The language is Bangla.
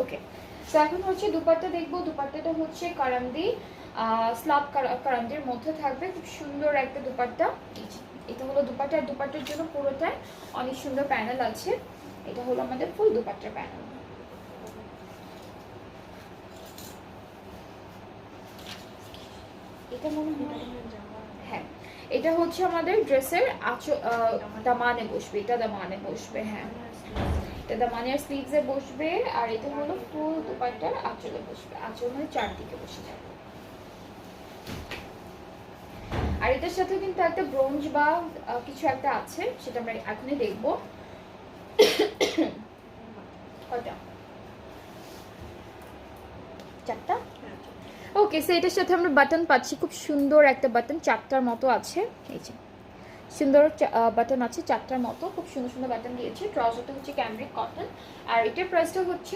ওকে, তো এখন হচ্ছে দুপাট্টা দেখবো। দুপাট্টাটা হচ্ছে কারান্দি, স্লাব কারান্দির মধ্যে থাকবে, খুব সুন্দর একটা দুপাট্টা। এটা হলো দুপাট্টা, আর দুপাট্টার জন্য পুরোটাই অনেক সুন্দর প্যানেল আছে। এটা হলো আমাদের ফুল দুপাট্টার প্যানেল। এটা মনে হয়, হ্যাঁ এটা হচ্ছে আমাদের ড্রেসের দামানে বসবে, এটা দামানে বসবে, হ্যাঁ এটা দামানের স্লিভসে বসবে। আর এটা হলো ফুল দুপাট্টার আঁচলে বসবে, আঁচল মানে চারদিকে বসে যাবে। আর এটার সাথে কিন্তু একটা ব্রোঞ্জ বা কিছু একটা আছে, সেটা আমরা এখনই দেখবো। কয়টা? চারটা। ওকে, সো এটার সাথে আমরা বাটন পাচ্ছি, খুব সুন্দর একটা বাটন, চারটার মতো আছে। এই যে সুন্দর বাটন আছে চারটার মতো, খুব সুন্দর সুন্দর বাটন দিয়েছে। ট্রাউজারটা হচ্ছে ক্যামব্রিক কটন, আর এটার প্রাইসটা হচ্ছে